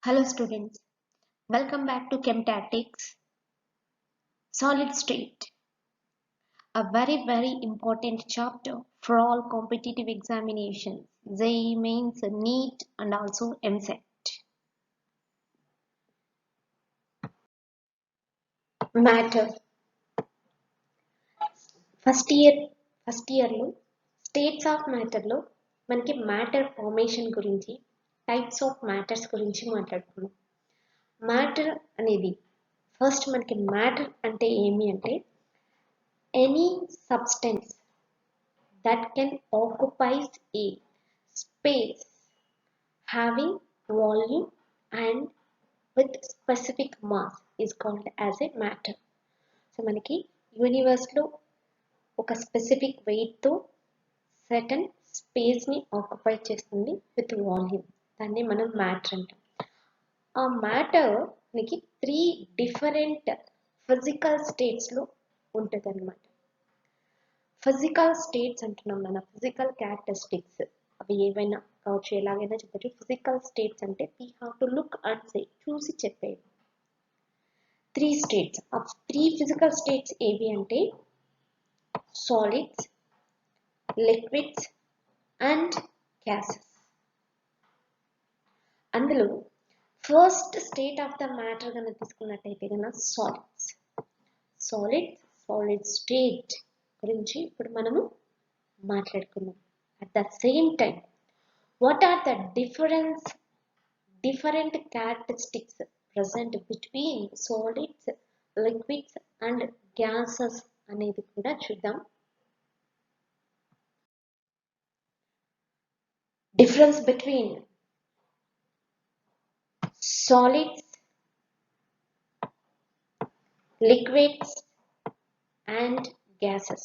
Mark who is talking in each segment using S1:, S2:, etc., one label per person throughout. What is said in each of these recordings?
S1: Hello students, welcome back to ChemTactics. Solid state, a very important chapter for all competitive examinations, JEE Mains, NEET and also MSET. Matter. First ఇయర్లో states of మ్యాటర్లో మనకి matter formation గురించి types of matters గురించి మాట్లాడుకున్నాం. Matter అనేది first మనకి matter అంటే ఏమి అంటే any substance that can occupies a space having volume and with specific mass is called as a matter. So మనకి యూనివర్స్లో ఒక స్పెసిఫిక్ వెయిట్తో సర్టన్ స్పేస్ని ఆక్యుపై చేస్తుంది విత్ వాల్యూమ్, దాన్ని మనం మ్యాటర్ అంటాం. ఆ మ్యాటర్కి 3 డిఫరెంట్ ఫిజికల్ స్టేట్స్లో ఉంటుంది అనమాట. ఫిజికల్ స్టేట్స్ అంటున్నాం, మన ఫిజికల్ క్యారెక్టరిస్టిక్స్ అవి ఏవైనా కావచ్చు, ఎలాగైనా చెప్పచ్చు. ఫిజికల్ స్టేట్స్ అంటే we have to look and say, చూసి చెప్పేవి. 3 స్టేట్స్. ఆ 3 ఫిజికల్ స్టేట్స్ ఏవి అంటే సాలిడ్స్, లిక్విడ్స్ అండ్ గ్యాసెస్. అందులో first state of the matter కనుక తీసుకున్నట్టయితే కనుక సాలిడ్ స్టేట్ గురించి ఇప్పుడు మనము మాట్లాడుకున్నాం. At the same time what are the different characteristics present between solids, liquids and gases అనేది కూడా చూద్దాం. Difference between solids, liquids and gases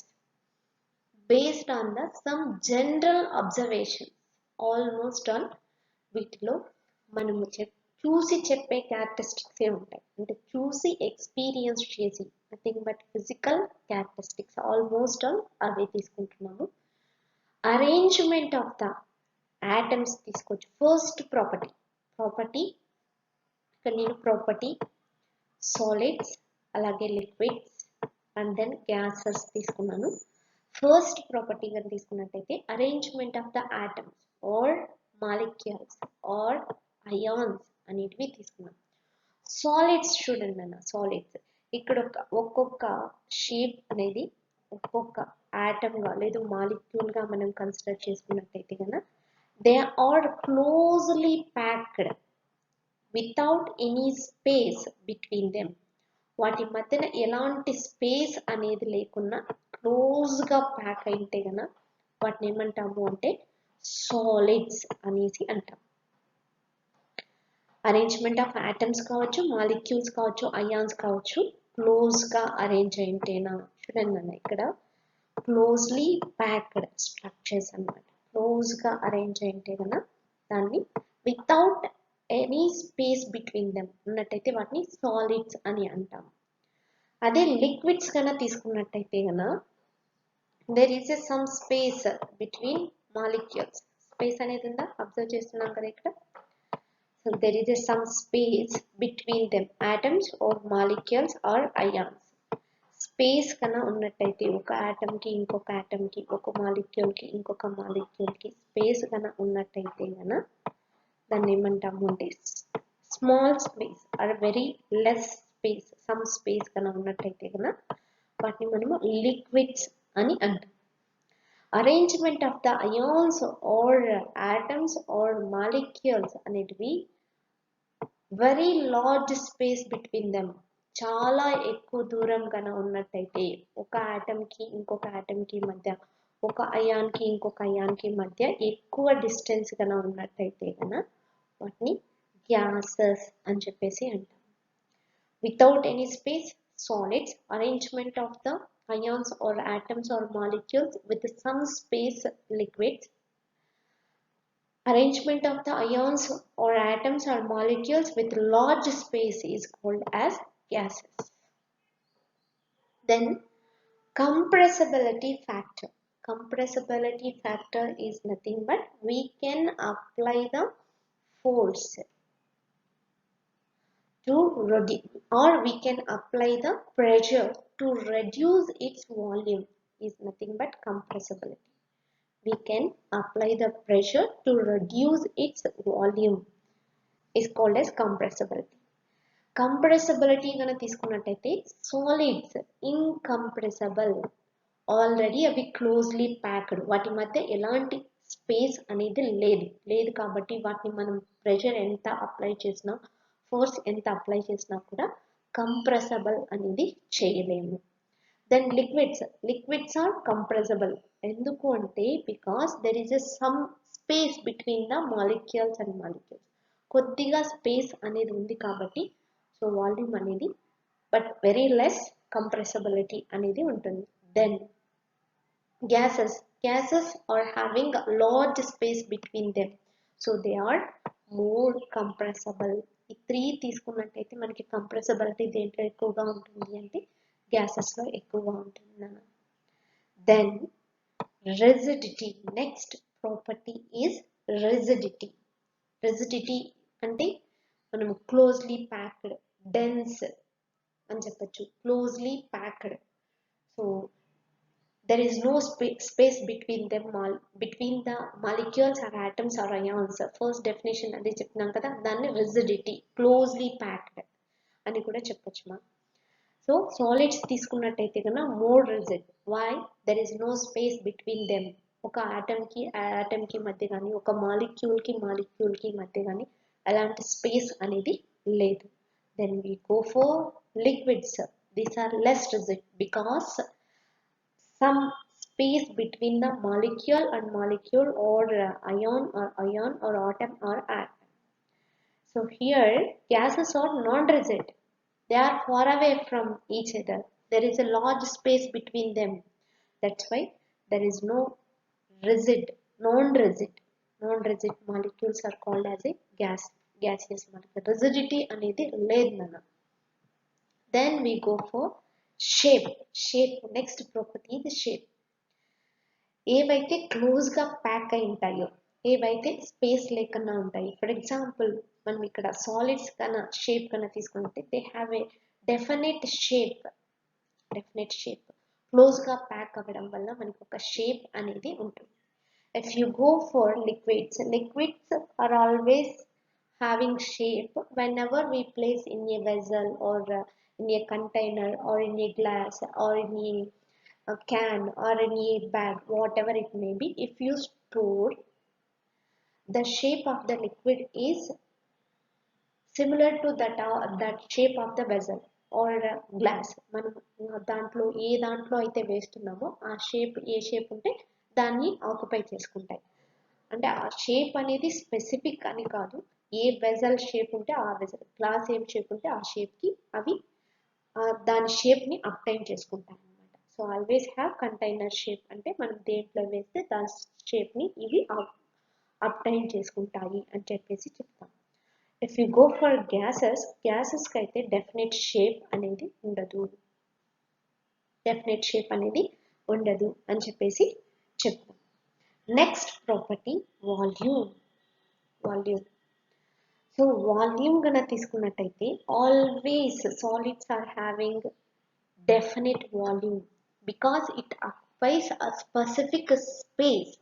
S1: based on the some general observations. Almost all వీటిలో మనము చూసి చెప్పే క్యారెక్టరిస్టిక్స్ ఏ ఉంటాయి, అంటే చూసి ఎక్స్పీరియన్స్ చేసి, nothing but physical characteristics almost all అవే తీసుకుంటున్నాము. అరేంజ్మెంట్ ఆఫ్ ద ఆటమ్స్ తీసుకోవచ్చు. ఫస్ట్ ప్రాపర్టీ ఇక్కడ నేను ప్రాపర్టీ సాలిడ్స్ అలాగే లిక్విడ్స్ అండ్ దెన్ గ్యాసెస్ తీసుకున్నాను. ఫస్ట్ ప్రాపర్టీ కానీ తీసుకున్నట్టయితే arrangement of the atoms or molecules or ions అనేటివి తీసుకున్నాం. సాలిడ్స్ చూడండి అన్న, సాలిడ్స్ ఇక్కడ ఒక్కొక్క షేప్ అనేది ఒక్కొక్క ఆటమ్గా లేదు మాలిక్యూల్గా మనం కన్సిడర్ చేసుకున్నట్టయితే కనుక they are closely packed without any space between them. వాటి మధ్యన ఎలాంటి స్పేస్ అనేది లేకుండా క్లోజ్గా ప్యాక్ అయితే కనుక వాటిని ఏమంటాము అంటే సాలిడ్స్ అనేసి అంటాం. అరేంజ్మెంట్ ఆఫ్ ఆటమ్స్ కావచ్చు, మాలిక్యూల్స్ కావచ్చు, అయాన్స్ కావచ్చు, క్లోజ్గా అరేంజ్ అయితేనా చూడండి అన్న, ఇక్కడ క్లోజ్లీ ప్యాక్డ్ స్ట్రక్చర్స్ అన్నమాట. క్లోజ్గా అరేంజ్ అయితే కనుక దాన్ని without any space between them ఉన్నట్టయితే వాటిని సాలిడ్స్ అని అంటాం. అదే లిక్విడ్స్ కన్నా తీసుకున్నట్టయితే కనుక there is a some space between molecules. Space అనేది ఉందా, అబ్జర్వ్ చేస్తున్నాం కదా ఇక్కడ. So there is a some space between them, atoms or molecules or ions. Space కన్నా ఉన్నట్టయితే ఒక ఆటమ్కి ఇంకొక ఆటమ్కి, ఒక మాలిక్యూల్కి ఇంకొక మాలిక్యూల్కి స్పేస్ కన్నా ఉన్నట్టయితే కనుక దాన్ని ఏమంటాము అంటే small space or very less space, some space కన్నా ఉన్నట్టయితే కనుక వాటిని మనము లిక్విడ్స్ అని అంటాం. Arrangement of the ions or atoms or molecules అనేటివి very large space between them, చాలా ఎక్కువ దూరం కన్నా ఉన్నట్టయితే ఒక ఆటమ్కి ఇంకొక ఆటమ్కి మధ్య, ఒక అయాన్కి ఇంకొక అయాన్కి మధ్య ఎక్కువ డిస్టెన్స్ కన్నా ఉన్నట్టయితే కనుక వాటిని గ్యాసెస్ అని చెప్పేసి అంటాం. Without any space solids, arrangement of the ions or atoms or molecules with some space liquids, arrangement of the ions or atoms or molecules with large space is called as gases. Then compressibility factor. Compressibility factor is nothing but we can apply the force to reduce, or we can apply the pressure to reduce its volume is nothing but compressibility. We can apply the pressure to reduce its volume is called as compressibility. Compressibility gonna తీసుకున్నట్టయితే solids incompressible, already అవి closely packed, వాటి మధ్య ఎలాంటి space అనేది లేదు కాబట్టి వాటిని మనం ప్రెషర్ ఎంత అప్లై చేసినా, ఫోర్స్ ఎంత అప్లై చేసినా కూడా కంప్రెసబుల్ అనేది చేయలేము. Then liquids are compressible. ఎందుకు అంటే because there is a some space between the molecules and molecules. కొద్దిగా స్పేస్ అనేది ఉంది కాబట్టి సో వాల్యూమ్ అనేది బట్ వెరీ లెస్ కంప్రెసబిలిటీ అనేది ఉంటుంది. Then gases are having a large space between them, so they are more compressible. ఈ 3 తీసుకున్నట్టయితే మనకి కంప్రెసిబిలిటీ దేంట్లో ఎక్కువగా ఉంటుంది అంటే gases లో ఎక్కువగా ఉంటుంది. Then rigidity, next property is rigidity. Rigidity అంటే మనం closely packed, dense అని చెప్పొచ్చు, closely packed. So there is no space between them, between the molecules or atoms or ions. First definition adi చెప్తున్నాం కదా, దాన్ని rigidity, closely packed అని కూడా చెప్పొచ్చు మా. సో సాలిడ్స్ తీసుకున్నట్టయితే కన్నా more rigid. Why? There is no space between them. ఒక atom కి మధ్య కానీ ఒక molecule కి మధ్య కానీ అలాంటి స్పేస్ అనేది లేదు. Then we go for liquids. These are less rigid because some space between the molecule and molecule, or ion or atom or atom. So here gases are non-rigid. They are far away from each other. There is a large space between them. That's why there is no non-rigid molecules are called as a gaseous molecule. Rigidity అనేది లేదు నాన్న. Then we go for shape. Next property is shape. ఏవైతే close గా pack అయి ఉంటాయో, ఏవైతే space లేకుండా ఉంటాయి, ఫర్ ఎగ్జాంపుల్ మనం ఇక్కడ సాలిడ్స్ కన్నా షేప్ కన్నా తీసుకుంటే they have a definite shape. Close గా ప్యాక్ అవ్వడం వల్ల మనకి ఒక షేప్ అనేది ఉంటుంది. If you go for liquids are always having shape whenever we place in a vessel or in a container or in a glass or in a can or in a bag, whatever it may be. If you store, the shape of the liquid is similar to that shape of the vessel or glass. మనం దాంట్లో అయితే వేస్తున్నామో ఆ shape ఏ shape ఉంటే దాన్ని occupy చేసుకుంటాయి. అంటే ఆ shape అనేది స్పెసిఫిక్ అని కాదు, ఏ వెజల్ షేప్ ఉంటే ఆ వెజల్, గ్లాస్ ఏం షేప్ ఉంటే ఆ షేప్కి అవి దాని షేప్ని అప్టైన్ చేసుకుంటాయి అనమాట. So always have container shape, అంటే మనం దేంట్లో వేస్తే దాని షేప్ని ఇవి అప్టైన్ చేసుకుంటాయి అని చెప్పేసి చెప్తాం. ఇఫ్ యూ గో ఫర్ గ్యాసెస్కి అయితే డెఫినెట్ షేప్ అనేది ఉండదు అని చెప్పేసి చెప్తాం. Next property volume. So volume గన తీసుకున్నట్టయితే always solids are having definite volume because it occupies a specific space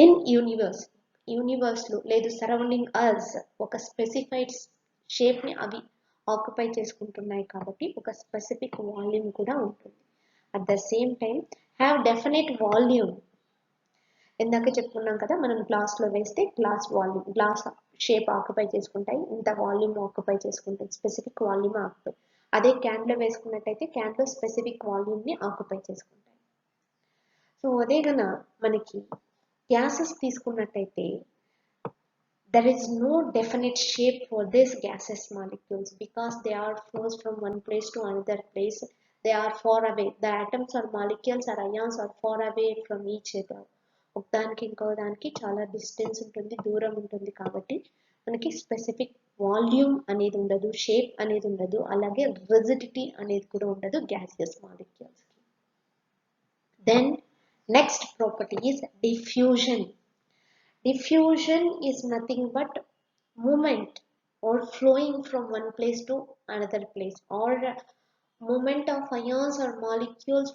S1: in universe లో లేదు సరౌండింగ్ అస్. ఒక స్పెసిఫైడ్ షేప్ ని అవి ఆక్యుపై చేసుకుంటున్నాయి కాబట్టి ఒక స్పెసిఫిక్ వాల్యూమ్ కూడా ఉంటుంది. At the same time have definite volume. ఇందాక చెప్పుకున్నాం కదా, మనం గ్లాస్లో వేస్తే గ్లాస్ షేప్ ఆక్యుపై చేసుకుంటాయి, ఇంత వాల్యూమ్ ఆక్యుపై చేసుకుంటాయి, స్పెసిఫిక్ వాల్యూమ్ ఆక్యుపై. అదే క్యాన్లో వేసుకున్నట్టయితే క్యాన్లో స్పెసిఫిక్ వాల్యూమ్ని ఆక్యుపై చేసుకుంటాయి. సో అదే గన మనకి గ్యాసెస్ తీసుకున్నట్టయితే there is no definite shape for these gaseous molecules because they are flows from one place to another place. They are far away. The atoms or molecules or ions are far away from each other. ఒకదానికి ఇంకో దానికి చాలా distance ఉంటుంది, దూరం ఉంటుంది కాబట్టి మనకి specific volume అనేది ఉండదు, షేప్ అనేది ఉండదు, అలాగే రిజిడిటీ అనేది కూడా ఉండదు గ్యాసియస్ మాలిక్యూల్స్ కి. Then next property is diffusion. Diffusion is nothing but movement or flowing from one place to another place, or movement of ions or molecules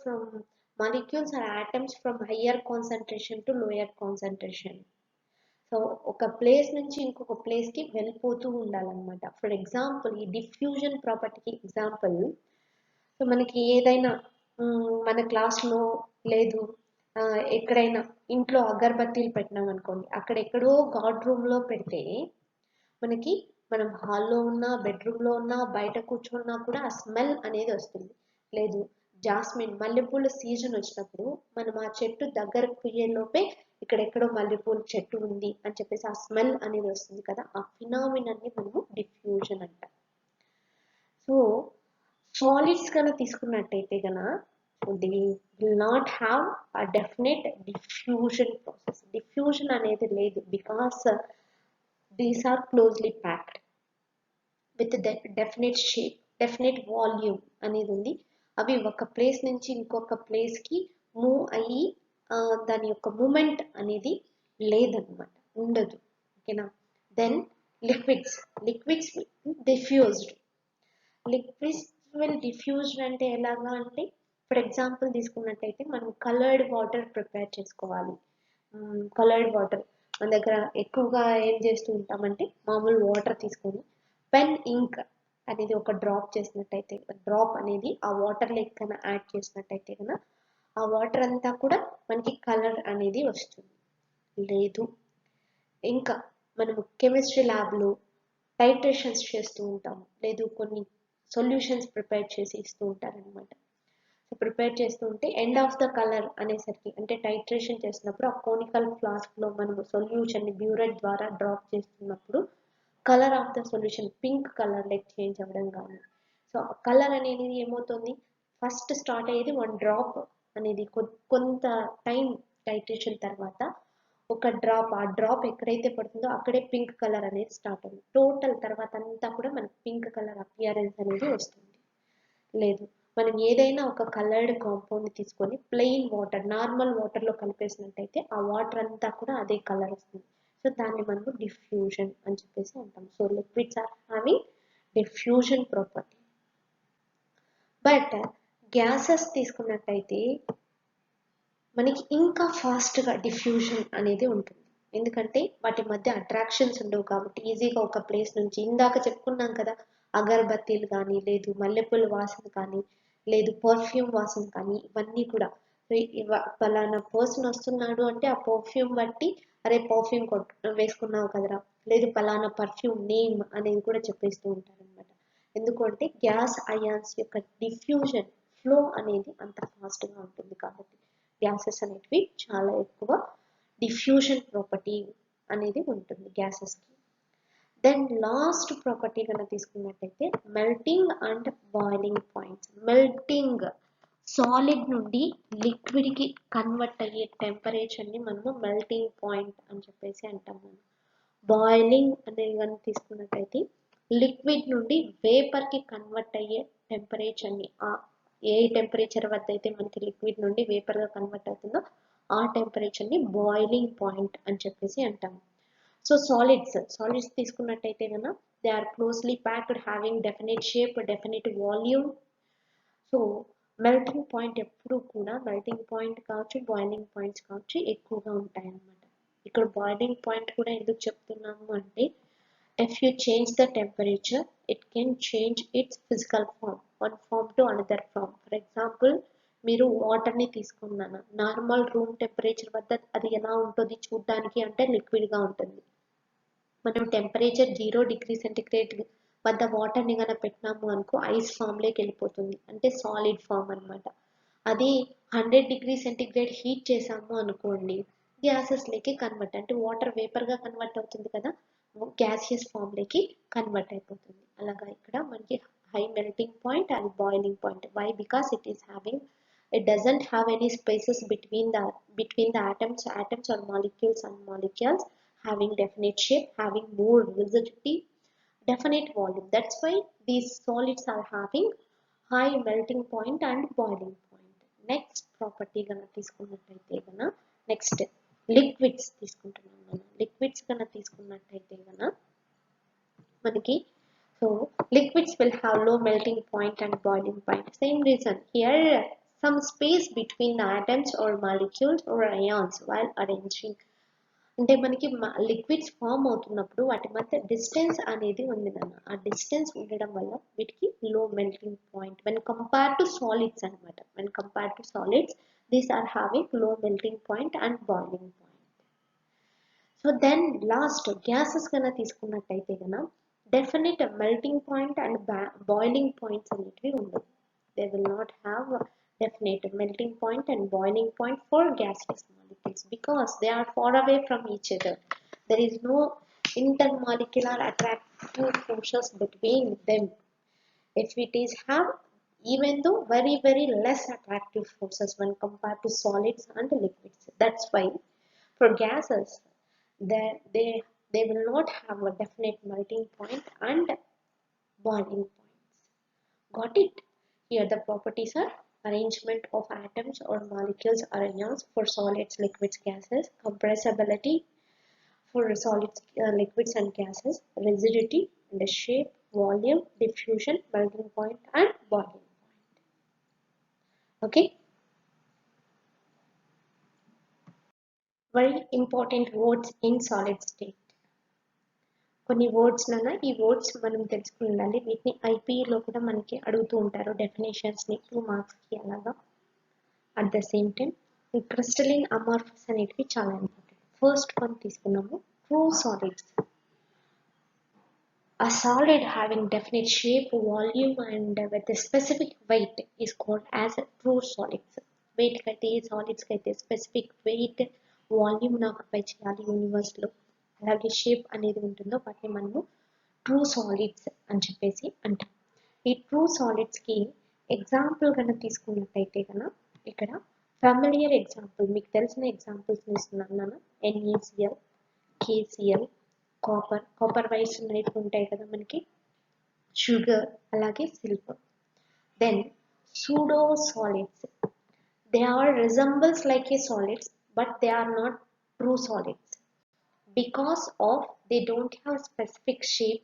S1: or atoms from higher concentration to lower concentration. So ఒక place నుంచి ఇంకొక ప్లేస్కి వెళ్ళిపోతూ ఉండాలన్నమాట. For example ఈ diffusion ప్రాపర్టీకి example, so మనకి ఏదైనా మన క్లాస్లో లేదు ఎక్కడైనా ఇంట్లో అగరబత్తీలు పెట్టినాం అనుకోండి, అక్కడెక్కడో గాడ్ రూమ్లో పెడితే మనకి మనం హాల్లో ఉన్నా బెడ్రూమ్లో ఉన్నా బయట కూర్చున్నా కూడా ఆ స్మెల్ అనేది వస్తుంది. లేదు జాస్మిన్ మల్లెపూల సీజన్ వచ్చినప్పుడు మనం ఆ చెట్టు దగ్గరకు పోయే లోపే ఇక్కడెక్కడో మల్లెపూల చెట్టు ఉంది అని చెప్పేసి ఆ స్మెల్ అనేది వస్తుంది కదా, ఆ ఫినామినాన్ని మనము డిఫ్యూజన్ అంటాం. సో సాలిడ్స్ కన్నా తీసుకున్నట్టయితే కన్నా they will not have a definite diffusion process. Diffusion అనేది లేదు, because these are closely packed with definite shape, definite volume అనేది ఉంది. అవి ఒక ప్లేస్ నుంచి ఇంకొక ప్లేస్కి మూవ్ అయ్యి దాని యొక్క మూమెంట్ అనేది లేదన్నమాట, ఉండదు. ఓకేనా. Then liquids diffused. Liquids will diffused అంటే ఎలాగా అంటే, ఫర్ ఎగ్జాంపుల్ తీసుకున్నట్టయితే మనం కలర్డ్ వాటర్ ప్రిపేర్ చేసుకోవాలి. కలర్డ్ వాటర్ మన దగ్గర ఎక్కువగా ఏం చేస్తూ ఉంటామంటే మామూలు వాటర్ తీసుకొని పెన్ ఇంక్ అనేది ఒక డ్రాప్ చేసినట్టయితే, డ్రాప్ అనేది ఆ వాటర్ లెక్ కన్నా యాడ్ చేసినట్టయితే కన్నా ఆ వాటర్ అంతా కూడా మనకి కలర్ అనేది వస్తుంది. లేదు ఇంకా మనము కెమిస్ట్రీ ల్యాబ్లో టైట్రేషన్స్ చేస్తూ ఉంటాము, లేదు కొన్ని సొల్యూషన్స్ ప్రిపేర్ చేసి ఇస్తూ ఉంటారనమాట. సో ప్రిపేర్ చేస్తూ ఉంటే ఎండ్ ఆఫ్ ద కలర్ అనేసరికి, అంటే టైట్రేషన్ చేసినప్పుడు ఆ కోనికల్ ఫ్లాస్క్లో మనము సొల్యూషన్ని బ్యూరెట్ ద్వారా డ్రాప్ చేస్తున్నప్పుడు colour of the solution pink colour like change అవ్వడం కానీ, సో కలర్ అనేది ఏమవుతుంది, ఫస్ట్ స్టార్ట్ అయ్యేది వన్ డ్రాప్ అనేది కొంత టైం టైట్రేషన్ తర్వాత ఒక డ్రాప్, ఆ డ్రాప్ ఎక్కడైతే పడుతుందో అక్కడే పింక్ కలర్ అనేది స్టార్ట్ అవుతుంది. టోటల్ తర్వాత అంతా కూడా మనకి పింక్ కలర్ అపియరెన్స్ అనేది వస్తుంది. లేదు మనం ఏదైనా ఒక కలర్డ్ కాంపౌండ్ తీసుకొని ప్లెయిన్ వాటర్ నార్మల్ వాటర్లో కలిపేసినట్టయితే ఆ వాటర్ అంతా కూడా అదే కలర్ వస్తుంది. సో దాన్ని మనము డిఫ్యూజన్ అని చెప్పేసి అంటాం. So liquids are having diffusion property. But gases తీసుకున్నట్టయితే మనకి ఇంకా ఫాస్ట్గా డిఫ్యూజన్ అనేది ఉంటుంది, ఎందుకంటే వాటి మధ్య అట్రాక్షన్స్ ఉండవు కాబట్టి ఈజీగా ఒక ప్లేస్ నుంచి, ఇందాక చెప్పుకున్నాం కదా అగరబత్తీలు కానీ, లేదు మల్లెపూల వాసన కానీ, లేదు పర్ఫ్యూమ్ వాసన కానీ, ఇవన్నీ కూడా పలానా పర్సన్ వస్తున్నాడు అంటే ఆ పర్ఫ్యూమ్ బట్టి అరే పర్ఫ్యూమ్ వేసుకున్నావు కదరా, లేదు పలానా పర్ఫ్యూమ్ నేమ్ అనేది కూడా చెప్పేస్తూ ఉంటారు అనమాట. ఎందుకంటే గ్యాస్ అయాన్స్ యొక్క డిఫ్యూజన్ ఫ్లో అనేది అంత ఫాస్ట్గా ఉంటుంది కాబట్టి గ్యాసెస్ అనేటివి చాలా ఎక్కువ డిఫ్యూజన్ ప్రాపర్టీ అనేది ఉంటుంది గ్యాసెస్కి. దెన్ లాస్ట్ ప్రాపర్టీ కన్నా తీసుకున్నట్టయితే melting and boiling points. Melting solid నుండి లిక్విడ్కి కన్వర్ట్ అయ్యే టెంపరేచర్ని మనము మెల్టింగ్ పాయింట్ అని చెప్పేసి అంటాము. బాయిలింగ్ అనేది కనుక తీసుకున్నట్టయితే లిక్విడ్ నుండి వేపర్కి కన్వర్ట్ అయ్యే టెంపరేచర్ని, ఏ టెంపరేచర్ వద్ద అయితే మనకి లిక్విడ్ నుండి వేపర్గా కన్వర్ట్ అవుతుందో ఆ టెంపరేచర్ని బాయిలింగ్ పాయింట్ అని చెప్పేసి అంటాము. సో సాలిడ్స్ తీసుకున్నట్టయితే కనుక they are closely packed having definite shape, definite volume. So melting point ఎప్పుడు కూడా మెల్టింగ్ పాయింట్ కావచ్చు, బాయిలింగ్ పాయింట్స్ కావచ్చు ఎక్కువగా ఉంటాయి అన్నమాట. ఇక్కడ బాయిలింగ్ పాయింట్ కూడా ఎందుకు చెప్తున్నాము అంటే, if you change the temperature it can change its physical form, one form to another form. For example మీరు వాటర్ని తీసుకున్నాను, నార్మల్ రూమ్ టెంపరేచర్ వద్ద అది ఎలా ఉంటుంది చూడడానికి అంటే లిక్విడ్గా ఉంటుంది. మనం టెంపరేచర్ 0 డిగ్రీ సెంటిగ్రేడ్ వద్ద వాటర్ని కనుక పెట్టినాము అనుకో ఐస్ ఫామ్లోకి వెళ్ళిపోతుంది, అంటే సాలిడ్ ఫామ్ అనమాట. అది 100 డిగ్రీ సెంటిగ్రేడ్ హీట్ చేసాము అనుకోండి గ్యాసెస్లోకి కన్వర్ట్, అంటే వాటర్ వేపర్గా కన్వర్ట్ అవుతుంది కదా, గ్యాసియస్ ఫామ్లోకి కన్వర్ట్ అయిపోతుంది. అలాగా ఇక్కడ మనకి high melting point and boiling point. Why? Because it doesn't have any spaces between the atoms or molecules having definite shape, having more rigidity, definite volume. That's why these solids are having high melting point and boiling point. Next property gana తీసుకున్నట్టయితే గన next liquids తీసుకుంటున్నాం. మనం liquids కన్నా తీసుకున్నట్టయితే గన మనకి. So liquids will have low melting point and boiling point. Same reason here, some space between the atoms or molecules or ions while arranging. అంటే మనకి లిక్విడ్స్ ఫామ్ అవుతున్నప్పుడు వాటి మధ్య డిస్టెన్స్ అనేది ఉంది నాన్న. ఆ డిస్టెన్స్ ఉండడం వల్ల వీటికి low melting point when compare to solids అనమాట. When compare to solids these are having low melting point and boiling point. So then last gases కన్నా తీసుకున్నట్టయితే కన్నా definite melting point and boiling points అనేటివి ఉండవు. They will not have definite melting point and boiling point for gaseous molecules because they are far away from each other. There is no intermolecular attractive forces between them. If it is have, even though very less attractive forces when compared to solids and liquids. That's why for gases they will not have a definite melting point and boiling points. Got it? Here the properties are arrangement of atoms or molecules or ions for solids, liquids, gases, compressibility for solids, liquids and gases, rigidity and the shape, volume, diffusion, melting point and boiling point. Okay. Very important words in solid state. కొన్ని words నాన్న ఈ words మనం తెలుసుకుని ఉండాలి. వీటిని ఐపీలో కూడా మనకి అడుగుతూ ఉంటారు డెఫినేషన్స్ని 2 మార్క్స్కి అలాగా. అట్ ద సేమ్ టైం ఈ క్రిస్టలిన్ అమార్ఫస్ అనేటివి చాలా ఇంపార్టెంట్. ఫస్ట్ వన్ తీసుకున్నాము true solids. A solid having definite shape, volume and with a specific weight is called as true solids. Weight కైతే సాలిడ్స్ కైతే స్పెసిఫిక్ వెయిట్ వాల్యూమ్ ఆక్యుపై చేయాలి యూనివర్స్లో, అలాగే shape అనేది ఉంటుందో వాటిని మనము ట్రూ సాలిడ్స్ అని చెప్పేసి అంటాం. ఈ ట్రూ సాలిడ్స్కి ఎగ్జాంపుల్ కన్నా తీసుకున్నట్టయితే కన్నా ఇక్కడ ఫెమిలియర్ ఎగ్జాంపుల్ మీకు తెలిసిన ఎగ్జాంపుల్స్ ఇస్తున్నాను. NaCl, KCl, కాపర్ వైస్ అనేవి ఉంటాయి కదా మనకి, షుగర్, అలాగే silver. Then pseudo solids, they are resembles like a solids but they are not true solids because of they don't have specific shape.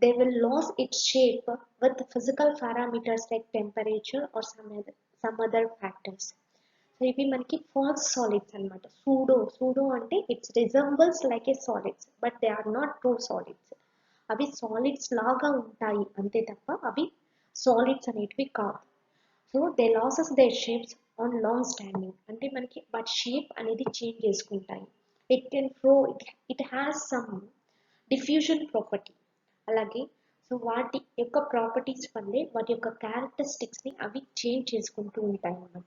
S1: They will lose its shape with physical parameters like temperature or some other factors. So ఇవి మనకి false solids అన్నమాట. Pseudo అంటే it's resembles like a solids but they are not true solids. అవి solids లాగా ఉంటాయి అంతే తప్ప అవి సాలిడ్స్ అనేటివి కాదు. So they loses they shapes on long standing, అంటే మనకి వాటి షేప్ అనేది చేంజ్ చేసుకుంటాయి. It can flow, it has some diffusion property. అలాగే సో వాటి యొక్క ప్రాపర్టీస్ వల్లే వాటి యొక్క క్యారెక్టరిస్టిక్స్ని అవి చేంజ్ చేసుకుంటూ ఉంటాయి అన్నమాట.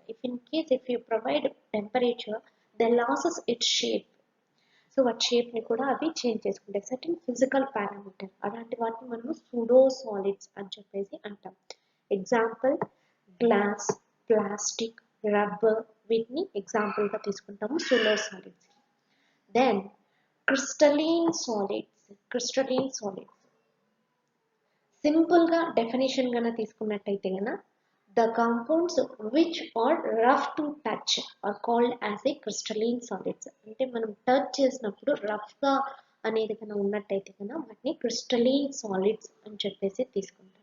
S1: If you provide temperature the losses it's shape. So వాటి షేప్ని కూడా అవి చేంజ్ చేసుకుంటాయి, సర్టెన్ ఫిజికల్ పారామీటర్. అలాంటి వాటిని మనము సూడో సాలిడ్స్ అని చెప్పేసి అంటాం. ఎగ్జాంపుల్ గ్లాస్, ప్లాస్టిక్, రబ్బర్, వీటిని ఎగ్జాంపుల్గా తీసుకుంటాము pseudo solids. Then crystalline solids. Simple ga definition gana తీసుకున్నట్టయితే గన the compounds which are rough to touch are called as a crystalline solids. అంటే మనం టచ్ చేసినప్పుడు రఫ్ గా అనేది కన్నా ఉన్నట్టయితే కన్నా వాటిని క్రిస్టలీన్ సాలిడ్స్ అని చెప్పేసి తీసుకుంటాం.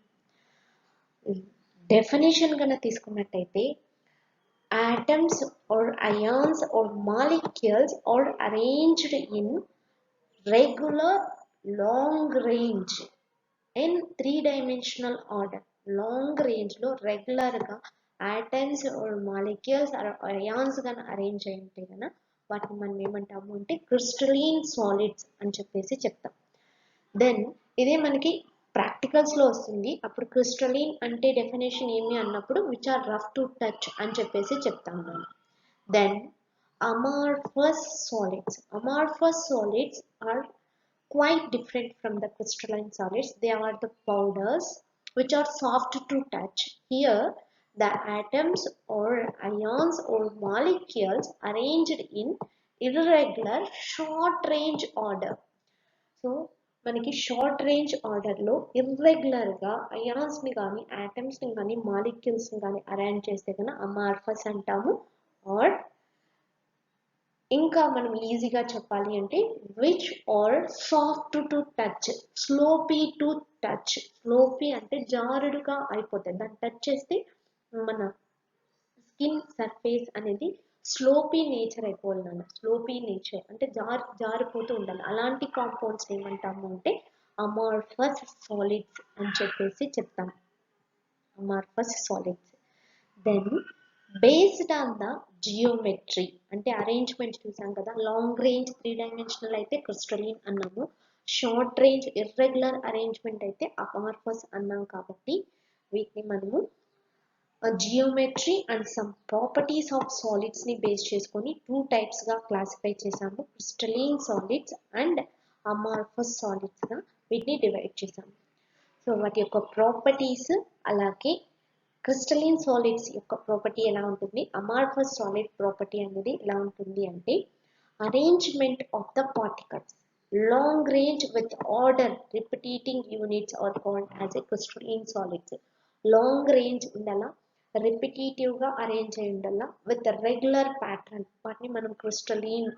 S1: డెఫినేషన్ కన్నా తీసుకున్నట్టయితే atoms or ions or molecules are arranged in regular long range in 3-dimensional order. Long range లో రెగ్యులర్ గా atoms or molecules or ions గా అరేంజ్ అయింటే కన్నా వాటిని మనం ఏమంటాము అంటే క్రిస్టలీన్ సాలిడ్స్ అని చెప్పేసి చెప్తాం. దెన్ ఇదే మనకి ప్రాక్టికల్స్ లో వస్తుంది. అప్పుడు క్రిస్టలీన్ అంటే డెఫినేషన్ ఏమి అన్నప్పుడు which are rough to touch అని చెప్పేసి చెప్తాం మనం. దెన్ amorphous solids are quite different from the crystalline solids. They are the powders which are soft to touch. Here the atoms or ions or molecules arranged in irregular short range order. So మనకి short range ఆర్డర్లో ఇర్రెగ్యులర్గా అయాన్స్ని కానీ ఆటమ్స్ని కానీ మాలిక్యూల్స్ని కానీ arrange చేస్తే కన్నా amorphous అంటాము. Are ఇంకా మనం ఈజీగా చెప్పాలి అంటే which are soft to touch, sloppy to touch. Sloppy అంటే జారుడుగా అయిపోతుంది, దాన్ని టచ్ చేస్తే మన స్కిన్ సర్ఫేస్ అనేది స్లోపీ నేచర్ అయిపోవాలి. స్లోపీ నేచర్ అంటే జారిపోతూ ఉండాలి. అలాంటి కాంపౌండ్స్ ఏమంటాము అంటే అమార్ఫస్ సాలిడ్స్ అని చెప్పేసి చెప్తాం. Amorphous solids. Then based on the geometry అంటే అరేంజ్మెంట్ చూసాం కదా, లాంగ్ రేంజ్ 3 డైమెన్షనల్ అయితే క్రిస్టలిన్ అన్నాము, షార్ట్ రేంజ్ ఇర్రెగ్యులర్ అరేంజ్మెంట్ అయితే అమార్ఫస్ అన్నాం. కాబట్టి వీటిని మనము geometry and some properties of solids ని బేస్ చేసుకొని 2 టైప్స్ గా క్లాసిఫై చేసాము, crystalline solids and amorphous solids గా వీటిని డివైడ్ చేసాము. సో వాటి యొక్క ప్రాపర్టీస్, అలాగే క్రిస్టలీన్ సాలిడ్స్ యొక్క ప్రాపర్టీ ఎలా ఉంటుంది, అమార్ఫస్ సాలిడ్ ప్రాపర్టీ అనేది ఎలా ఉంటుంది అంటే arrangement of the particles, long range with order repeating units are called as a crystalline solids. Long range ఉండాల, రిపిటేటివ్ గా అరేంజ్ అయి ఉండాల, విత్ రెగ్యులర్ ప్యాటర్న్, వాటిని మనం క్రిస్టలీన్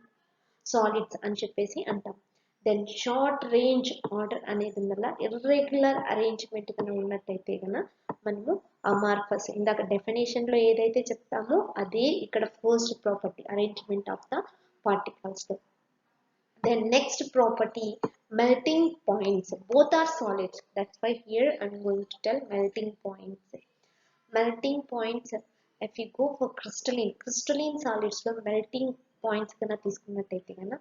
S1: సాలిడ్స్ అని చెప్పేసి అంటాం. దెన్ షార్ట్ రేంజ్ ఆర్డర్ అనేది ఉండాల, ఇర్రెగ్యులర్ అరేంజ్మెంట్ కనుక ఉన్నట్టయితే కనుక మనము అమార్ఫస్. ఇందాక డెఫినేషన్ లో ఏదైతే చెప్తామో అదే ఇక్కడ first property, arrangement of the particles. Then next property, melting points. Both are solids. That's why here I'm going to tell melting points. Melting points, if you go for crystalline solids లో melting points కన్నా తీసుకున్నట్టయితే కన్నా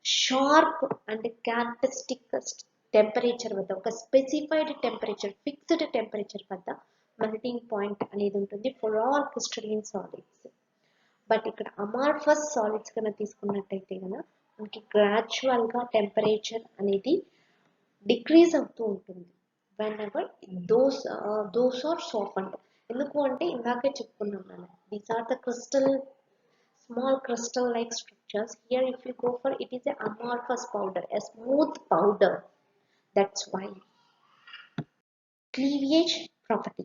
S1: sharp and characteristic temperature వద్ద, ఒక specified temperature, fixed temperature వద్ద melting point అనేది ఉంటుంది for all క్రిస్టలీన్ solids. But ఇక్కడ అమార్ఫస్ సాలిడ్స్ కన్నా తీసుకున్నట్టయితే కన్నా మనకి గ్రాడ్యువల్ గా టెంపరేచర్ అనేది డిక్రీజ్ అవుతూ ఉంటుంది whenever those are softened. ఎందుకు అంటే ఇందాకే చెప్పుకున్నాం మనం, these are the crystal small crystal like structures. Here if you go for, it is a amorphous powder, a smooth powder. That's why. Cleavage property,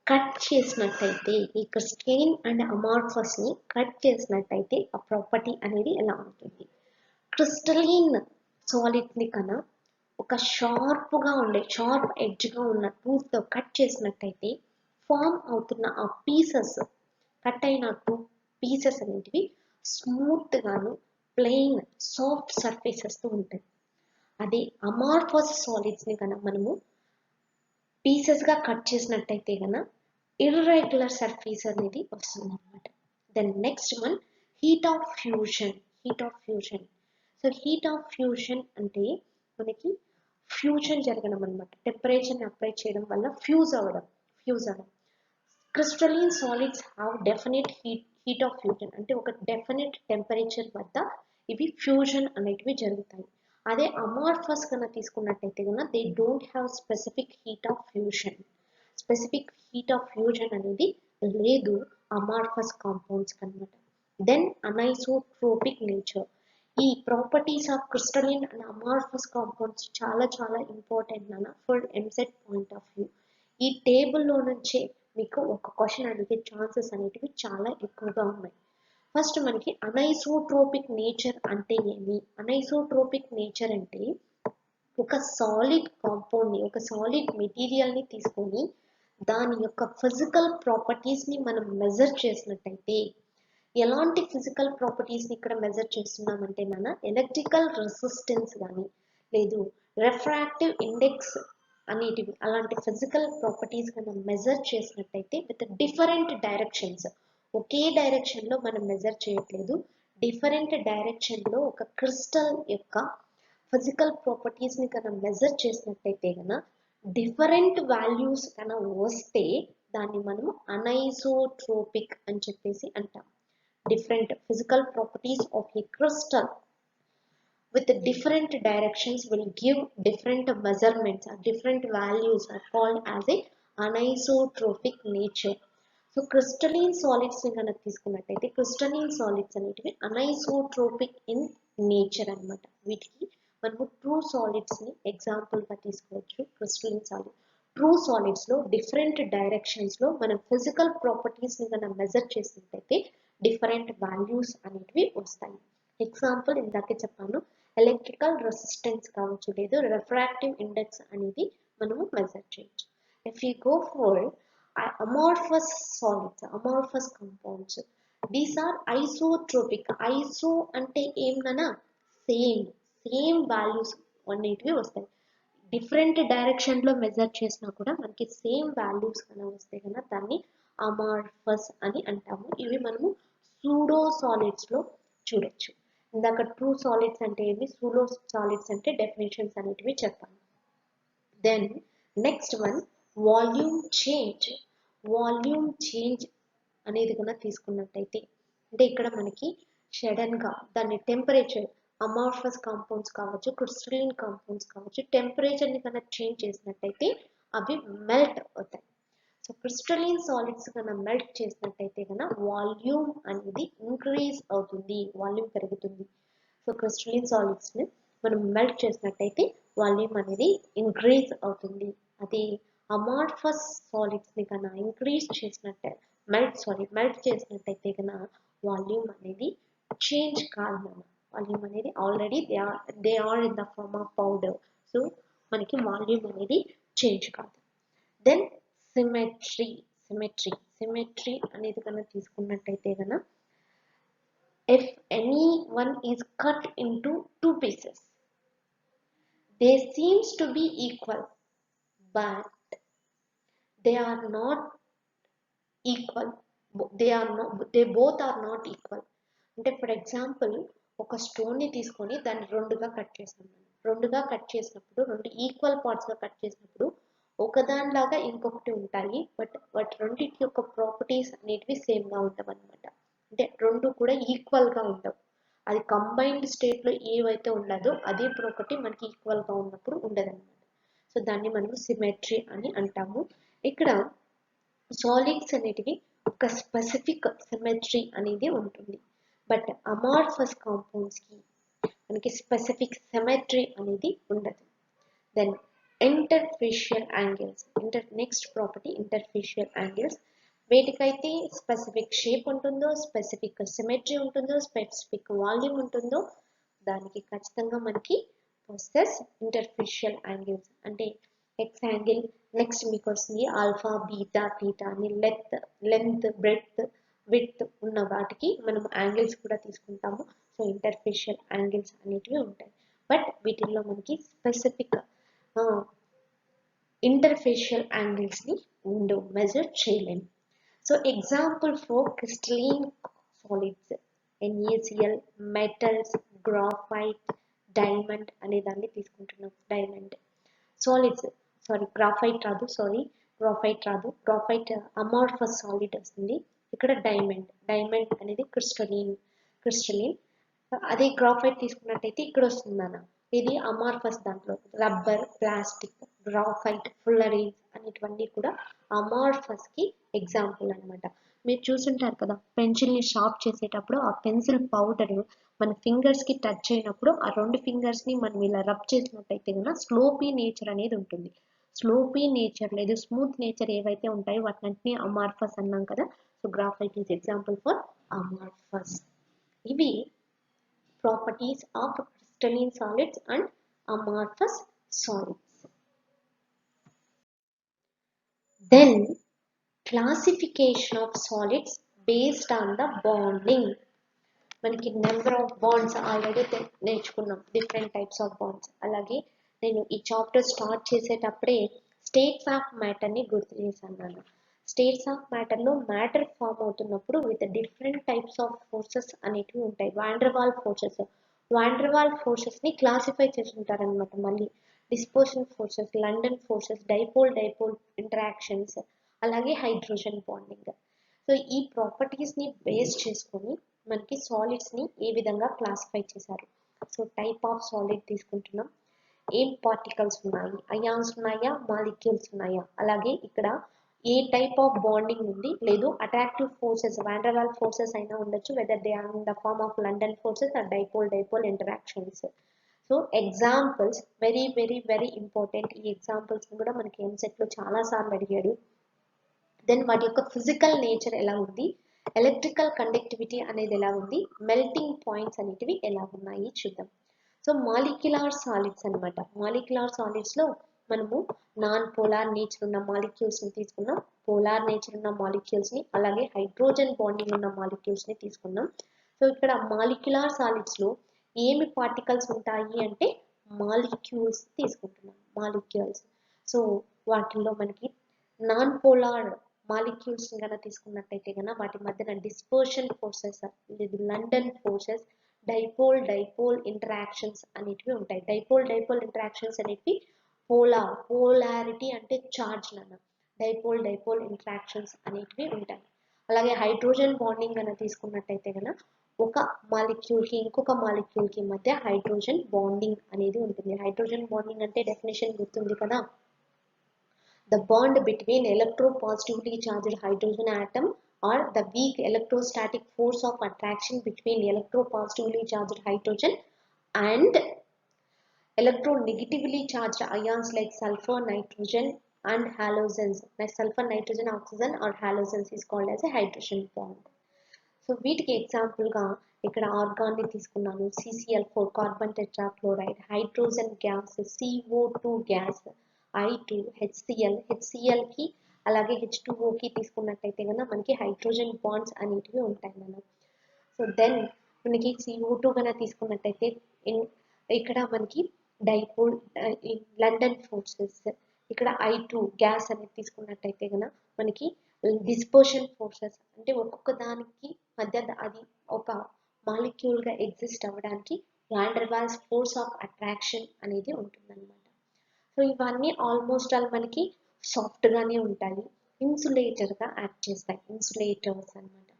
S1: cut చేసినట్టయితే ఈ crystalline and amorphous ని cut చేసినట్టయితే ఆ ప్రాపర్టీ అనేది ఎలా ఉంటుంది, crystalline solid ని కన్నా ఒక షార్ప్ గా ఉండే, షార్ప్ ఎడ్జ్ గా ఉన్న టూత్ తో కట్ చేసినట్టయితే ఫామ్ అవుతున్న ఆ పీసెస్, కట్ అయిన 2 పీసెస్ అనేటివి స్మూత్ గాను ప్లెయిన్ సాఫ్ట్ సర్ఫేసెస్ తో ఉంటాయి. అదే అమార్ఫస్ సాలిడ్స్ ని కన్నా మనము పీసెస్ గా కట్ చేసినట్టయితే కన్నా ఇర్రెగ్యులర్ సర్ఫేస్ అనేది వస్తుంది అనమాట. Then next one, heat of fusion. Heat of fusion. So heat of fusion అంటే మనకి ఫ్యూజన్ జరగడం అనమాట, టెంపరేచర్ని అప్లై చేయడం వల్ల ఫ్యూజ్ అవ్వడం. Crystalline solids have definite heat of fusion అంటే ఒక డెఫినెట్ టెంపరేచర్ వద్ద ఇవి ఫ్యూజన్ అనేటివి జరుగుతాయి. అదే అమార్ఫస్ కన్నా తీసుకున్నట్టయితే కన్నా they don't have specific heat of fusion. Specific heat of fusion అనేది లేదు అమార్ఫస్ కాంపౌండ్స్ కన్నమాట. Then anisotropic nature. ఈ properties of crystalline and amorphous compounds చాలా చాలా ఇంపార్టెంట్ నాన్న for EAMCET point of view. ఈ టేబుల్లో నుంచే మీకు ఒక క్వశ్చన్ అడిగే ఛాన్సెస్ అనేటివి చాలా ఎక్కువగా ఉన్నాయి. ఫస్ట్ మనకి అనైసోట్రోపిక్ నేచర్ అంటే ఏమి? అనైసోట్రోపిక్ నేచర్ అంటే ఒక సాలిడ్ కాంపౌండ్ ని, ఒక సాలిడ్ మెటీరియల్ ని తీసుకొని దాని యొక్క ఫిజికల్ ప్రాపర్టీస్ ని మనం మెజర్ చేసినట్టయితే, ఎలాంటి ఫిజికల్ ప్రాపర్టీస్ ని ఇక్కడ మెజర్ చేస్తున్నామంటే మన ఎలక్ట్రికల్ రెసిస్టెన్స్ కానీ లేదు రిఫ్రాక్టివ్ ఇండెక్స్ అనేటివి, అలాంటి ఫిజికల్ ప్రాపర్టీస్ కన్నా మెజర్ చేసినట్టయితే with different directions, okay direction లో మనం మెజర్ చేయట్లేదు, డిఫరెంట్ డైరెక్షన్ లో ఒక క్రిస్టల్ యొక్క ఫిజికల్ ప్రాపర్టీస్ ని కన్నా మెజర్ చేసినట్టయితే కన్నా డిఫరెంట్ వాల్యూస్ కన్నా వస్తే దాన్ని మనము అనైసోట్రోపిక్ అని చెప్పేసి అంటాం. Different physical properties of a crystal with different directions will give different measurements, or different values are called as a anisotropic nature. So crystalline solids ని కనుక తీసుకున్నట్టయితే crystalline solids అనేటివి anisotropic in nature అన్నమాట. వీటికి మనము ట్రూ సాలిడ్స్ ని example గా తీసుకోవచ్చు. క్రిస్టలిన్ సాలిడ్, ట్రూ సాలిడ్స్ లో డిఫరెంట్ డైరెక్షన్స్ లో మనం ఫిజికల్ ప్రాపర్టీస్ ని కనుక మెజర్ చేసినట్టయితే డిఫరెంట్ వాల్యూస్ అనేటివి వస్తాయి. ఎగ్జాంపుల్ ఇందాకే చెప్పాను, ఎలక్ట్రికల్ రెసిస్టెన్స్ కావచ్చు, లేదు రిఫ్రాక్టివ్ ఇండెక్స్ అనేది మనము మెజర్ చేయొచ్చు. If you go for amorphous solids, amorphous compounds, these are isotropic. Iso అంటే ఏమన్నా సేమ్ వాల్యూస్ అనేటివి వస్తాయి. డిఫరెంట్ డైరెక్షన్లో మెజర్ చేసినా కూడా మనకి సేమ్ వాల్యూస్ కన్నా వస్తే కన్నా దాన్ని అమార్ఫస్ అని అంటాము. ఇవి మనము సూడో సాలిడ్స్లో చూడొచ్చు. ఇందాక ట్రూ సాలిడ్స్ అంటే ఏమి, సూడో సాలిడ్స్ అంటే డెఫినేషన్స్ అనేటివి చెప్పాను. Then next one volume change. Volume change అనేది కన్నా తీసుకున్నట్టయితే, అంటే ఇక్కడ మనకి సడన్గా దాన్ని టెంపరేచర్, అమార్ఫస్ కాంపౌండ్స్ కావచ్చు, క్రిస్టలిన్ కాంపౌండ్స్ కావచ్చు, టెంపరేచర్ని కన్నా చేంజ్ చేసినట్టయితే అవి మెల్ట్ అవుతాయి. సో క్రిస్టలిన్ సాలిడ్స్ కన్నా మెల్ట్ చేసినట్టయితే కన్నా వాల్యూమ్ అనేది ఇంక్రీజ్ అవుతుంది, వాల్యూమ్ పెరుగుతుంది. సో క్రిస్టలిన్ సాలిడ్స్ని మనం మెల్ట్ చేసినట్టయితే వాల్యూమ్ అనేది ఇంక్రీజ్ అవుతుంది. అదే అమార్ఫస్ సాలిడ్స్ని కన్నా ఇంక్రీజ్ చేసినట్టే మెల్ట్ చేసినట్టయితే కన్నా వాల్యూమ్ అనేది చేంజ్ కాదు. వాల్యూమ్ అనేది already they are in the form of powder. So మనకి వాల్యూమ్ అనేది చేంజ్ కాదు. దెన్ సిమెట్రీ అనేది కన్నా తీసుకున్నట్టయితే కన్నా, if anyone is cut into two pieces, they seems to be equal, but they are not equal. They both are not equal. అంటే for example ఒక స్టోన్ని తీసుకొని దాన్ని రెండుగా కట్ చేసినప్పుడు రెండు ఈక్వల్ పార్ట్స్గా కట్ చేసినప్పుడు ఒకదానిలాగా ఇంకొకటి ఉంటాయి, బట్ రెండింటి యొక్క ప్రాపర్టీస్ అనేటివి సేమ్గా ఉండవు అనమాట. అంటే రెండు కూడా ఈక్వల్గా ఉండవు. అది కంబైన్డ్ స్టేట్లో ఏవైతే ఉండదో అదే ప్రాపర్టీ మనకి ఈక్వల్గా ఉన్నప్పుడు ఉండదన్నమాట. సో దాన్ని మనం సిమెట్రీ అని అంటాము. ఇక్కడ సాలిడ్స్ అనేటివి ఒక స్పెసిఫిక్ సిమెట్రీ అనేది ఉంటుంది, బట్ అమార్ఫస్ కాంపౌండ్స్కి మనకి స్పెసిఫిక్ సిమెట్రీ అనేది ఉండదు. Then interfacial angles, next property interfacial angles. వేటికైతే స్పెసిఫిక్ షేప్ ఉంటుందో, స్పెసిఫిక్ సిమెట్రీ ఉంటుందో, స్పెసిఫిక్ వాల్యూమ్ ఉంటుందో దానికి ఖచ్చితంగా మనకి ప్రాసెస్ ఇంటర్ఫేషియల్ యాంగిల్స్. అంటే ఎక్స్ యాంగిల్, నెక్స్ట్ మీకు వస్తుంది ఆల్ఫా, బీటా, థీటా అని లెంత్, బ్రెడ్త్, విడ్త్ ఉన్న వాటికి మనం యాంగిల్స్ కూడా తీసుకుంటాము. సో ఇంటర్ఫేషియల్ యాంగిల్స్ అనేటివి ఉంటాయి, బట్ వీటిల్లో మనకి స్పెసిఫిక్ ఇంటర్ఫేషియల్ యాంగిల్స్ని మెజర్ చేయలేము. So example for crystalline solids, NaCl, metals, graphite, diamond అనే దాన్ని తీసుకుంటున్నాం. డైమండ్ సాలిడ్స్, గ్రాఫైట్ రాదు, అమార్ఫస్ సాలిడ్ వస్తుంది. ఇక్కడ డైమండ్ అనేది క్రిస్టలిన్. అదే గ్రాఫైట్ తీసుకున్నట్టయితే ఇక్కడ వస్తుంది అన్న, ఇది అమార్ఫస్. దాంట్లో రబ్బర్, ప్లాస్టిక్, గ్రాఫైట్, ఫుల్లరీన్స్ అనేటివన్నీ కూడా అమార్ఫస్కి ఎగ్జాంపుల్ అనమాట. మీరు చూసుంటారు కదా, పెన్సిల్ని షార్ప్ చేసేటప్పుడు ఆ పెన్సిల్ పౌడర్ మన ఫింగర్స్కి టచ్ అయినప్పుడు ఆ రెండు ఫింగర్స్ని మనం ఇలా రబ్ చేసినట్టయితే కన్నా స్లోపీ నేచర్ అనేది ఉంటుంది. స్లోపీ నేచర్ లేదు స్మూత్ నేచర్ ఏవైతే ఉంటాయో వాటిని అమార్ఫస్ అన్నాం కదా. So graphite is example for amorphous. ఇవి properties of crystalline solids and amorphous solids. Then classification of solids based on the bonding. మనకి నెంబర్ ఆఫ్ బాండ్స్ ఆల్రెడీ నేర్చుకున్నాం, డిఫరెంట్ టైప్స్ ఆఫ్ బాండ్స్. అలాగే నేను ఈ చాప్టర్ స్టార్ట్ చేసేటప్పుడే states of మ్యాటర్ని గుర్తు చేశాను. స్టేట్స్ ఆఫ్ మ్యాటర్లో మ్యాటర్ ఫామ్ అవుతున్నప్పుడు with different types of forces అనేటివి ఉంటాయి. వాండర్వాల్ ఫోర్సెస్ని క్లాసిఫై చేసి ఉంటారనమాట. మళ్ళీ dispersion forces, London forces, dipole interactions, అలాగే హైడ్రోజన్ బాండింగ్. సో ఈ ప్రాపర్టీస్ని బేస్ చేసుకొని మనకి సాలిడ్స్ని ఏ విధంగా క్లాసిఫై చేశారు. సో టైప్ ఆఫ్ సాలిడ్ తీసుకుంటున్నాం, ఏం పార్టికల్స్ ఉన్నాయి, అయాన్స్ ఉన్నాయా, మాలిక్యూల్స్ ఉన్నాయా, అలాగే ఇక్కడ ఏ టైప్ ఆఫ్ బాండింగ్ ఉంది, లేదు అట్రాక్టివ్ ఫోర్సెస్, వాండర్వాల్ ఫోర్సెస్ అయినా ఉండొచ్చు, whether they are in the form of London forces or dipole interactions. So examples very very very important. ఈ ఎగ్జాంపుల్స్ కూడా మనకి ఎంసెట్లో చాలా సార్లు అడిగాడు. దెన్ వాటి యొక్క ఫిజికల్ నేచర్ ఎలా ఉంది, ఎలక్ట్రికల్ కండక్టివిటీ అనేది ఎలా ఉంది, మెల్టింగ్ పాయింట్స్ అనేటివి ఎలా ఉన్నాయి చూద్దాం. సో మాలిక్యులార్ సాలిడ్స్ అన్నమాట. మాలిక్యులార్ సాలిడ్స్ లో మనము నాన్ పోలార్ నేచర్ ఉన్న మాలిక్యూల్స్ ని తీసుకున్నాం, పోలార్ నేచర్ ఉన్న మాలిక్యూల్స్ ని, అలాగే హైడ్రోజన్ బాండింగ్ ఉన్న మాలిక్యూల్స్ ని తీసుకున్నాం. సో ఇక్కడ మాలిక్యులార్ సాలిడ్స్ లో ఏమి పార్టికల్స్ ఉంటాయి అంటే మాలిక్యూల్స్ తీసుకుంటున్నాం, మాలిక్యూల్స్. సో వాటిల్లో మనకి నాన్ పోలార్ మాలిక్యూల్స్ కనుక తీసుకున్నట్టయితే కనుక వాటి మధ్యన డిస్పర్షన్ ఫోర్సెస్ లేదు లండన్ ఫోర్సెస్, డైపోల్ ఇంటరాక్షన్స్ అనేటివి ఉంటాయి. డైపోల్ ఇంటరాక్షన్స్ అనేటివి పోలారిటీ అంటే ఛార్జ్ లన డైపోల్ ఇంటరాక్షన్స్ అనేటివి ఉంటాయి. అలాగే హైడ్రోజన్ బాండింగ్ కనుక తీసుకున్నట్టయితే కనుక ఒక మాలిక్యూల్ కి ఇంకొక మాలిక్యూల్ కి మధ్య హైడ్రోజన్ బాండింగ్ అనేది ఉంటుంది. హైడ్రోజన్ బాండింగ్ అంటే డెఫినేషన్ గుర్తుంది కదా, the bond between electropositively charged hydrogen atom or the weak electrostatic force of attraction between electropositively charged hydrogen and electronegatively charged ions like sulfur, nitrogen and halogens. Sulfur, nitrogen, oxygen or halogens is called as a hydrogen bond. So వీటికి ఎగ్జాంపుల్గా ఇక్కడ organ ని తీసుకున్నాను, CCl4 carbon tetrachloride, hydrogen gas CO2 gas, I2 HCl కి అలాగే H2O కి తీసుకున్నట్టయితే కనుక మనకి హైడ్రోజన్ బాండ్స్ అనేటివి ఉంటాయి మనం. సో దెన్ మనకి CO2 కనుక తీసుకున్నట్టయితే ఇక్కడ మనకి డైపోల్ లండన్ ఫోర్సెస్, ఇక్కడ I2 గ్యాస్ అనేది తీసుకున్నట్టయితే కనుక మనకి డిస్పర్షన్ ఫోర్సెస్ అంటే ఒక్కొక్క దానికి మధ్య అది ఒక మాలిక్యూల్ గా ఎగ్జిస్ట్ అవ్వడానికి van der Waals force of attraction అనేది ఉంటుందన్నమాట. సో ఇవన్నీ ఆల్మోస్ట్ ఆల్ మనకి సాఫ్ట్ గానే ఉంటాయి, ఇన్సులేటర్ గా యాక్ట్ చేస్తాయి, ఇన్సులేటర్స్ అన్నమాట.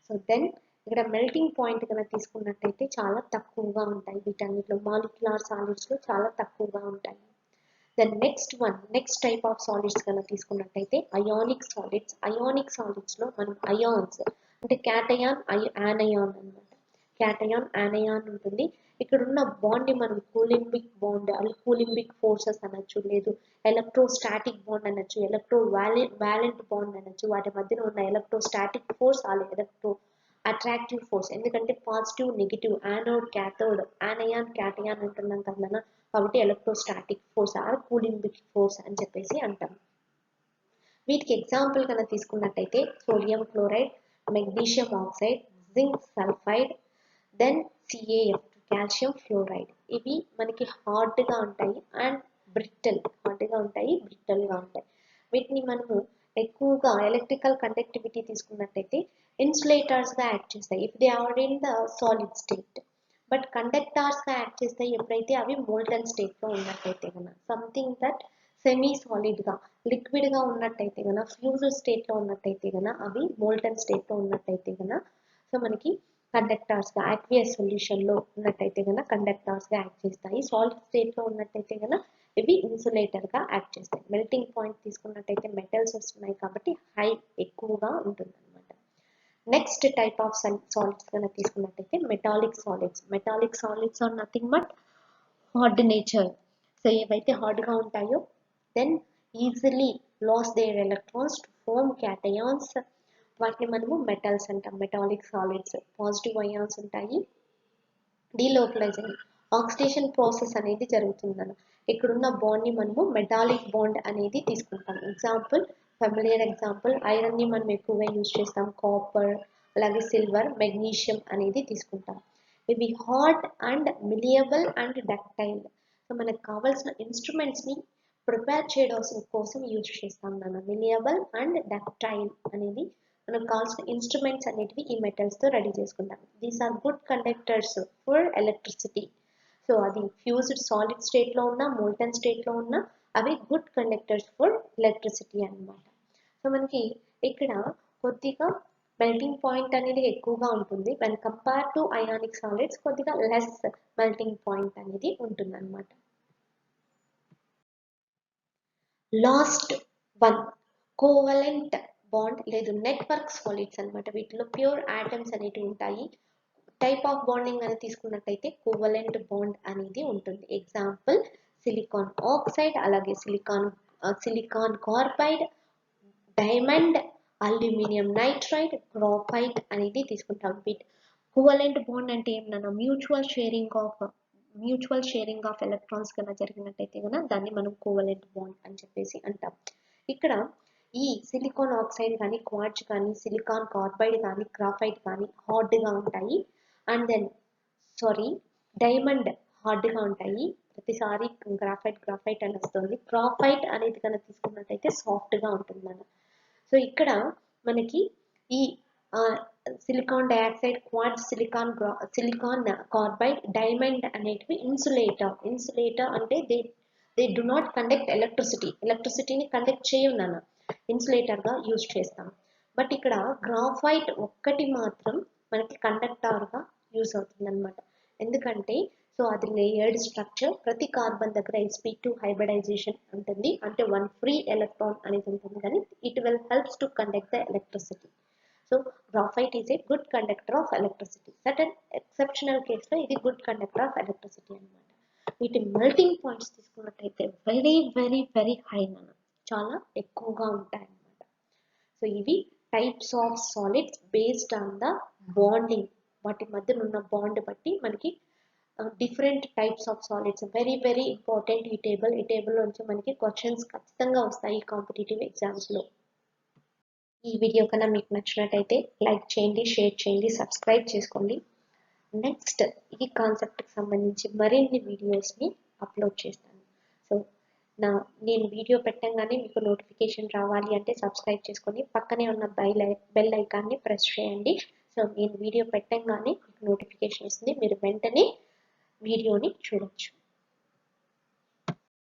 S1: సో దెన్ ఇక్కడ మెల్టింగ్ పాయింట్ కనుక తీసుకున్నట్టయితే చాలా తక్కువగా ఉంటాయి, వీటన్నిటిలో మాలిక్యులార్ సాలిడ్స్ లో చాలా తక్కువగా ఉంటాయి. Then next type of solids కనుక తీసుకున్నట్టయితే అయానిక్ సాలిడ్స్. అయానిక్ సాలిడ్స్ లో మనం అయాన్స్ అంటే క్యాటయాన్ యానయాన్ అన్నమాట. క్యాటయాన్ యానయాన్ ఉంటుంది. ఇక్కడ ఉన్న బాండ్ ని మనం కూలింబిక్ బాండ్ అది కూలింబిక్ ఫోర్సెస్ అనొచ్చు, లేదు ఎలక్ట్రోస్టాటిక్ బాండ్ అనొచ్చు, ఎలక్ట్రో వ్యాలెంట్ బాండ్ అనొచ్చు. వాటి మధ్యన ఉన్న ఎలక్ట్రోస్టాటిక్ ఫోర్స్ అలాగే ఎలక్ట్రో అట్రాక్టివ్ ఫోర్స్, ఎందుకంటే positive negative anode cathode anion cation అంటున్నాం కదా, కాబట్టి electrostatic force or coulombic force అని చెప్పేసి అంటాం. వీటికి ఎగ్జాంపుల్ కనుక తీసుకున్నట్టయితే sodium chloride, magnesium oxide, zinc sulphide, then CaF calcium fluoride. ఇవి మనకి హార్డ్ గా ఉంటాయి అండ్ హార్డ్ గా ఉంటాయి, బ్రిట్టల్ గా ఉంటాయి. వీటిని మనము ఎక్కువగా ఎలక్ట్రికల్ కండక్టివిటీ తీసుకున్నట్టయితే ఇన్సులేటర్స్ గా యాక్ట్ చేస్తాయి if they are in the solid state. But conductors గా యాక్ట్ చేస్తాయి ఎప్పుడైతే అవి మోల్టన్ స్టేట్ లో ఉన్నట్టయితే కనుక, సంథింగ్ దట్ సెమీ సాలిడ్ గా లిక్విడ్ గా ఉన్నట్టయితే కనుక, ఫ్యూజ్డ్ స్టేట్ లో ఉన్నట్టయితే కనుక, అవి మోల్టన్ స్టేట్ లో ఉన్నట్టయితే కనుక సో మనకి కండక్టర్స్ గా యాక్వియస్ సొల్యూషన్ లో ఉన్నట్టయితే కనుక కండక్టర్స్ గా యాక్ట్ చేస్తాయి. సాలిడ్ స్టేట్ లో ఉన్నట్టయితే కనుక ఇవి ఇన్సులేటర్ గా యాక్ట్ చేస్తాయి. మెల్టింగ్ పాయింట్ తీసుకున్నట్టయితే మెటల్స్ వస్తున్నాయి కాబట్టి హై ఎక్కువగా ఉంటుంది అనమాట. నెక్స్ట్ టైప్ ఆఫ్ సాలిడ్స్ కనుక తీసుకున్నట్టయితే metallic solids are nothing but hard nature. So ఏవైతే హార్డ్ గా ఉంటాయో then easily lose their electrons to form cations, వాటిని మనము మెటల్స్ అంటాం. మెటాలిక్ సాలిడ్స్ పాజిటివ్ అయాన్స్ ఉంటాయి, డీలోకలైజింగ్ ఆక్సిడేషన్ ప్రాసెస్ అనేది జరుగుతుందన్న ఇక్కడున్న బాండ్ ని మనము మెటాలిక్ బాండ్ అనేది తీసుకుంటాం. ఎగ్జాంపుల్ ఫెమిలియర్ ఎగ్జాంపుల్ ఐరన్ ని మనం ఎక్కువగా యూజ్ చేస్తాం, కాపర్ అలాగే సిల్వర్, మెగ్నీషియం అనేది తీసుకుంటాం. ఇవి hard and malleable and ductile. So మనకు కావాల్సిన ఇన్స్ట్రుమెంట్స్ ని ప్రిపేర్ చేయడం కోసం యూజ్ చేస్తాం నాన్న. మిలియబుల్ అండ్ డక్టైల్ అనేది మనకు కావాల్సిన ఇన్స్ట్రుమెంట్స్ అనేటివి ఈ మెటల్స్ తో రెడీ చేసుకుంటాం. These are good conductors for electricity. So అది ఫ్యూజ్డ్ సాలిడ్ స్టేట్ లో ఉన్న మోల్టన్ స్టేట్ లో ఉన్న అవి గుడ్ కండక్టర్స్ ఫర్ ఎలక్ట్రిసిటీ అన్నమాట. సో మనకి ఇక్కడ కొద్దిగా మెల్టింగ్ పాయింట్ అనేది ఎక్కువగా ఉంటుంది, when compare to ionic solids కొద్దిగా లెస్ మెల్టింగ్ పాయింట్ అనేది ఉంటుంది అన్నమాట. లాస్ట్ వన్ కోవలెంట్ బాండ్ లేదు నెట్వర్క్ సాలిడ్స్ అన్నమాట. వీటిలో ప్యూర్ ఆటమ్స్ అనేటివి ఉంటాయి. టైప్ ఆఫ్ బాండింగ్ అని తీసుకున్నట్టయితే కోవలెంట్ బాండ్ అనేది ఉంటుంది. ఎగ్జాంపుల్ సిలికాన్ ఆక్సైడ్ అలాగే silicon carbide, diamond aluminium nitride, graphite అనేది తీసుకుంటాం. కోవలెంట్ బాండ్ అంటే ఏమన్నా మ్యూచువల్ షేరింగ్ ఆఫ్ ఎలక్ట్రాన్స్ కన్నా జరిగినట్టయితే కనుక దాన్ని మనం కోవలెంట్ బాండ్ అని చెప్పేసి అంటాం. ఇక్కడ ఈ సిలికాన్ ఆక్సైడ్ కానీ, క్వార్ట్జ్ కానీ, సిలికాన్ కార్బైడ్ కానీ, గ్రాఫైట్ కానీ హార్డ్గా ఉంటాయి. అండ్ దెన్ డైమండ్ హార్డ్గా ఉంటాయి. ప్రతిసారి గ్రాఫైట్ అని వస్తుంది. గ్రాఫైట్ అనేది కనుక తీసుకున్నట్టయితే సాఫ్ట్గా ఉంటుంది మనం. సో ఇక్కడ మనకి ఈ silicon dioxide, quartz, silicon carbide, diamond అనేటివి ఇన్సులేటర్ అంటే దే డు నాట్ కండక్ట్ ఎలక్ట్రిసిటీని కండక్ట్ చేయవు నాన్న, ఇన్సులేటర్గా యూజ్ చేస్తాం. బట్ ఇక్కడ గ్రాఫైట్ ఒక్కటి మాత్రం మనకి కండక్టర్గా యూజ్ అవుతుంది అనమాట. ఎందుకంటే సో అది లేయర్డ్ స్ట్రక్చర్, ప్రతి కార్బన్ దగ్గర sp2 హైబ్రిడైజేషన్ ఉంటుంది, అంటే 1 ఫ్రీ ఎలక్ట్రాన్ అనేది ఉంటుంది, కానీ it will helps to conduct the electricity. So graphite is a good conductor of electricity. Certain exceptional కేసులో ఇది గుడ్ కండక్టర్ ఆఫ్ ఎలక్ట్రిసిటీ అనమాట. వీటి మెల్టింగ్ పాయింట్స్ తీసుకున్నట్టయితే వెరీ వెరీ వెరీ హై అన్న, చాలా ఎక్కువగా ఉంటాయి అన్నమాట. సో ఇవి types of solids based on the bonding, వాటి మధ్యన ఉన్న బాండ్ బట్టి మనకి different types of solids. Very very important ఈ టేబుల్ నుంచి మనకి క్వశ్చన్స్ ఖచ్చితంగా వస్తాయి కాంపిటేటివ్ ఎగ్జామ్స్లో. ఈ వీడియో కన్నా మీకు నచ్చినట్టయితే లైక్ చేయండి, షేర్ చేయండి, సబ్స్క్రైబ్ చేసుకోండి. నెక్స్ట్ ఈ కాన్సెప్ట్కి సంబంధించి మరిన్ని వీడియోస్ని అప్లోడ్ చేస్తాను. సో నేను వీడియో పెట్టంగానే మీకు నోటిఫికేషన్ రావాలి అంటే సబ్స్క్రైబ్ చేసుకొని పక్కనే ఉన్న బెల్ ఐకాన్ని ప్రెస్ చేయండి. సో నేను వీడియో పెట్టంగానే మీకు నోటిఫికేషన్ వస్తుంది, మీరు వెంటనే వీడియోని చూడొచ్చు.